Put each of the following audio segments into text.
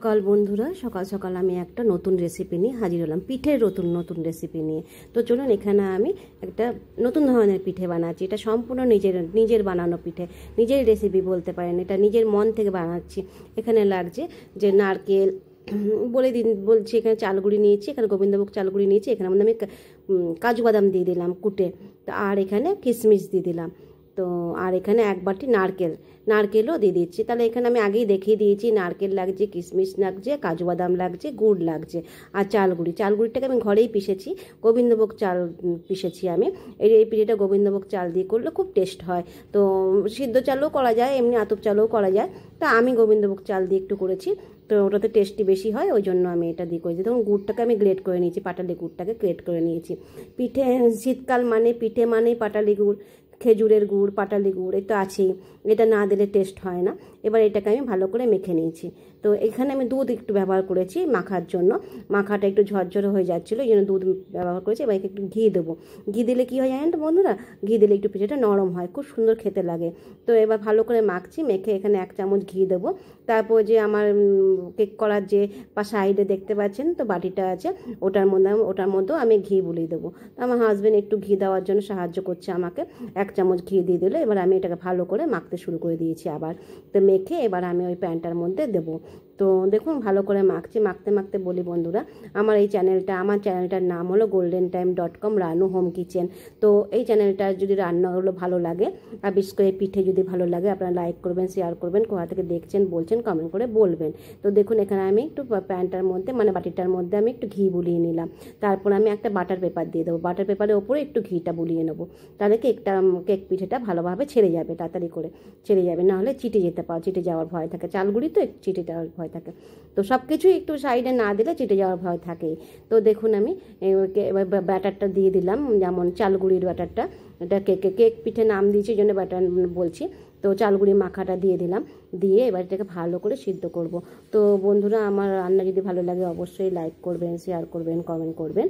সকাল বন্ধুরা, সকাল সকাল আমি একটা নতুন রেসিপি নিয়ে হাজির হলাম, পিঠের নতুন নতুন রেসিপি নিয়ে। তো চলুন, এখানে আমি একটা নতুন ধরনের পিঠে বানাচ্ছি। এটা সম্পূর্ণ নিজের বানানো পিঠে, নিজের রেসিপি বলতে পারেন। এটা নিজের মন থেকে বানাচ্ছি। এখানে লাগছে যে নারকেল বলছি, এখানে চালগুড়ি নিয়েছি, এখানে গোবিন্দভোগ চালগুড়ি নিয়েছি, এখানে মধ্যে আমি কাজু বাদাম দিয়ে দিলাম কুটে, তো আর এখানে কিশমিশ দিয়ে দিলাম। তো আর এখানে এক বাটি নারকেলও দিয়ে দিচ্ছি। তাহলে এখানে আমি আগেই দেখিয়ে দিয়েছি, নারকেল লাগছে, কিশমিশ লাগছে, কাজু বাদাম লাগছে, গুড় লাগছে, আর চালগুড়িটাকে আমি ঘরেই পিষেছি, গোবিন্দভোগ চাল পিষেছি আমি। এই পিঠেটা গোবিন্দভোগ চাল দিয়ে করলে খুব টেস্ট হয়। তো সিদ্ধ চালও করা যায়, এমনি আতপ চালও করা যায়। তা আমি গোবিন্দভোগ চাল দিয়ে একটু করেছি, তো ওটাতে টেস্টি বেশি হয়, ওই জন্য আমি এটা দিয়ে করেছি। তখন গুড়টাকে আমি গ্রেট করে নিয়েছি, পাটালি গুড়টাকে গ্রেট করে নিয়েছি। পিঠে শীতকাল মানে পিঠে মানেই পাটালি গুড়, খেজুরের গুড়, পাটালি গুড়, এটা আছেই। এটা না দিলে টেস্ট হয় না। এবার এটাকে আমি ভালো করে মেখে নিয়েছি। তো এখানে আমি দুধ একটু ব্যবহার করেছি মাখার জন্য। মাখাটা একটু ঝরঝরে হয়ে যাচ্ছিলো, এই জন্য দুধ ব্যবহার করেছি। এবার একটু ঘি দেবো। ঘি দিলে কী হয় জানেন তো বন্ধুরা? ঘি দিলে একটু পিঠেটা নরম হয়, খুব সুন্দর খেতে লাগে। তো এবার ভালো করে মাখছি, মেখে এখানে 1 চামচ ঘি দেবো। তারপর যে আমার কেক করার যে সাইডে দেখতে পাচ্ছেন তো বাটিটা আছে, ওটার মধ্যেও আমি ঘি বুলিয়ে দেবো। তো আমার হাজব্যান্ড একটু ঘি দেওয়ার জন্য সাহায্য করছে আমাকে। 1 চামচ ঘি দিয়ে দিলে এবার আমি এটাকে ভালো করে মাখতে শুরু করে দিয়েছি আবার। তো মেখে এবার আমি ওই প্যানটার মধ্যে দেবো। তো দেখুন, ভালো করে মাখতে মাখতে বলি বন্ধুরা, আমার চ্যানেলটার নাম হলো golden-time.com রানু হোম কিচেন। তো এই চ্যানেলটা যদি রান্নাগুলো ভালো লাগে, আর বিশেষ করে পিঠে যদি ভালো লাগে, আপনারা লাইক করবেন, শেয়ার করবেন, কোথা থেকে দেখছেন বলছেন কমেন্ট করে বলবেন। তো দেখুন, এখানে আমি একটু প্যানটার মধ্যে বাটিটার মধ্যে আমি একটু ঘি বুলিয়ে নিলাম। তারপর আমি একটা বাটার পেপার দিয়ে দেবো। বাটার পেপারের ওপরে একটু ঘিটা বুলিয়ে নেবো। তাহলে কেক পিঠেটা ভালোভাবে ছেড়ে যাবে, তাড়াতাড়ি করে ছেড়ে যাবে, না হলে চিটে যাওয়ার ভয় থাকে। চালগুড়ি তো একটু চিটে যাওয়ার ভয় থাকে। তো সব কিছুই একটু সাইডে না দিলে চিটে যাওয়ার ভয় থাকে। তো দেখুন, আমি এবার ব্যাটারটা দিয়ে দিলাম, যেমন চালগুড়ির ব্যাটারটা। এটা কেক পিঠে নাম দিয়েছি, জন্য ব্যাটার বলছি। তো চালগুড়ি মাখাটা দিয়ে দিলাম, দিয়ে এবার এটাকে ভালো করে সিদ্ধ করব। তো বন্ধুরা, আমার রান্না যদি ভালো লাগে অবশ্যই লাইক করবেন, শেয়ার করবেন, কমেন্ট করবেন।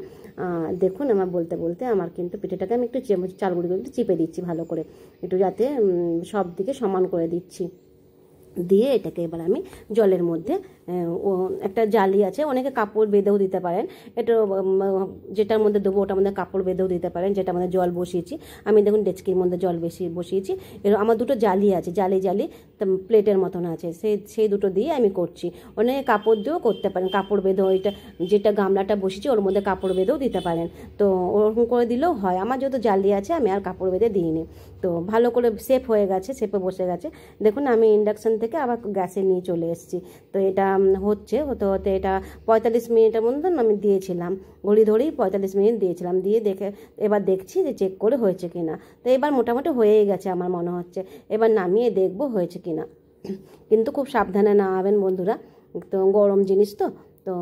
দেখুন, আমার বলতে বলতে আমার কিন্তু পিঠেটাকে আমি একটু চালগুড়িগুলো একটু চিপে দিচ্ছি ভালো করে, একটু যাতে সব দিকে সমান করে দিচ্ছি। দিয়ে এটাকে এবার আমি জলের মধ্যে, একটা জালি আছে, অনেকে কাপড় বেঁধেও দিতে পারেন। এটা যেটার মধ্যে দেবো ওটার মধ্যে কাপড় বেঁধেও দিতে পারেন। যেটা মধ্যে জল বসিয়েছি আমি, দেখুন ডেচকির মধ্যে জল বসিয়েছি। আমার দুটো জালি আছে, জালি প্লেটের মতন আছে, সেই দুটো দিয়ে আমি করছি। অনেকে কাপড় দিয়েও করতে পারেন, কাপড় বেঁধেও, ওইটা যেটা গামলাটা বসিয়েছি ওর মধ্যে কাপড় বেঁধেও দিতে পারেন। তো ওরকম করে দিলেও হয়। আমার যেহেতু জালি আছে, আমি আর কাপড় বেঁধে দিইনি। তো ভালো করে শেপ হয়ে গেছে, শেপে বসে গেছে। দেখুন, আমি ইন্ডাকশান থেকে আবার গ্যাসে নিয়ে চলে এসেছি। তো এটা হতে হতে এটা 45 মিনিটের মতন আমি দিয়েছিলাম, ঘড়ি ধরেই 45 মিনিট দিয়েছিলাম। দিয়ে এবার দেখছি যে চেক করে হয়েছে কিনা। তো এবার মোটামুটি হয়েই গেছে আমার মনে হচ্ছে। এবার নামিয়ে দেখবো হয়েছে কিনা। কিন্তু খুব সাবধানে নামাবেন বন্ধুরা, তো গরম জিনিস তো। তো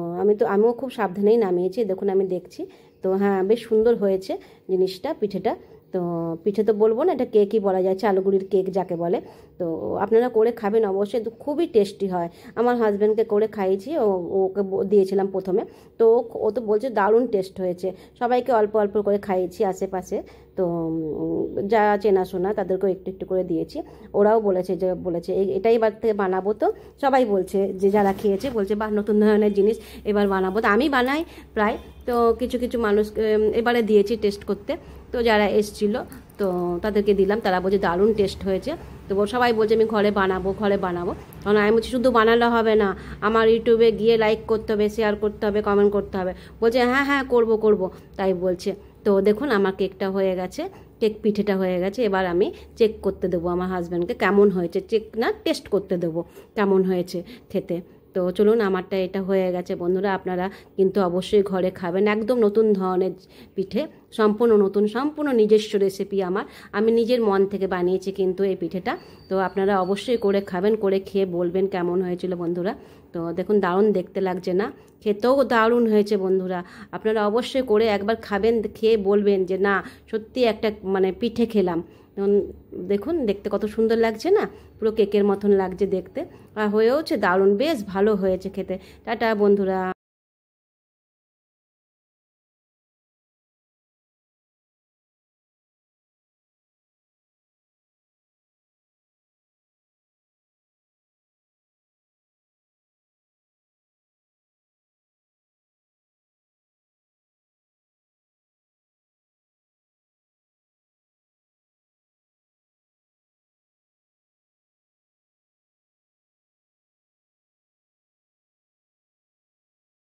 আমিও খুব সাবধানেই নামিয়েছি। দেখুন, আমি দেখছি। তো হ্যাঁ, বেশ সুন্দর হয়েছে জিনিসটা, পিঠেটা। তো পিঠে তো বলবো না, এটা কেকই বলা যায়, চালগুড়ির কেক যাকে বলে। তো আপনারা করে খাবেন অবশ্যই, তো খুবই টেস্টি হয়। আমার হাজব্যান্ডকে করে খাইয়েছি, ওকে দিয়েছিলাম প্রথমে। তো ও তো বলছে দারুণ টেস্ট হয়েছে। সবাইকে অল্প অল্প করে খাইয়েছি আশেপাশে। তো যারা চেনাশোনা তাদেরকেও একটু একটু করে দিয়েছি। ওরাও বলেছে এটাই এবার থেকে বানাবো। তো সবাই বলছে, যে যারা খেয়েছে বলছে, বাহ, নতুন ধরনের জিনিস এবার বানাবো। তো আমি বানাই প্রায়, তো কিছু কিছু মানুষ এবারে দিয়েছি টেস্ট করতে। তো যারা এসেছিলো তো তাদেরকে দিলাম, তারা বলছে দারুণ টেস্ট হয়েছে। তো সবাই বলছে আমি ঘরে বানাবো। কারণ আমি বলছি শুধু বানালে হবে না, আমার ইউটিউবে গিয়ে লাইক করতে হবে, শেয়ার করতে হবে, কমেন্ট করতে হবে। বলছে হ্যাঁ হ্যাঁ করবো, তাই বলছে। তো দেখুন, আমার কেকটা হয়ে গেছে, কেক পিঠেটা হয়ে গেছে। এবার আমি চেক করতে দেবো আমার হাজব্যান্ডকে কেমন হয়েছে, টেস্ট করতে দেবো কেমন হয়েছে খেতে। তো চলুন, আমারটা এটা হয়ে গেছে বন্ধুরা। আপনারা কিন্তু অবশ্যই ঘরে খাবেন, একদম নতুন ধরনের পিঠে, সম্পূর্ণ নতুন, সম্পূর্ণ নিজস্ব রেসিপি আমার। আমি নিজের মন থেকে বানিয়েছি কিন্তু এই পিঠেটা। তো আপনারা অবশ্যই করে খাবেন, করে খেয়ে বলবেন কেমন হয়েছিল বন্ধুরা। তো দেখুন, দারুণ দেখতে লাগছে না? খেতেও দারুণ হয়েছে বন্ধুরা। আপনারা অবশ্যই করে একবার খাবেন, খেয়ে বলবেন যে না, সত্যি একটা পিঠে খেলাম। দেখুন, দেখতে কত সুন্দর লাগছে না? পুরো কেকের মতন লাগছে দেখতে, আর হয়েওছে দারুণ, বেশ ভালো হয়েছে খেতে। টাটা বন্ধুরা।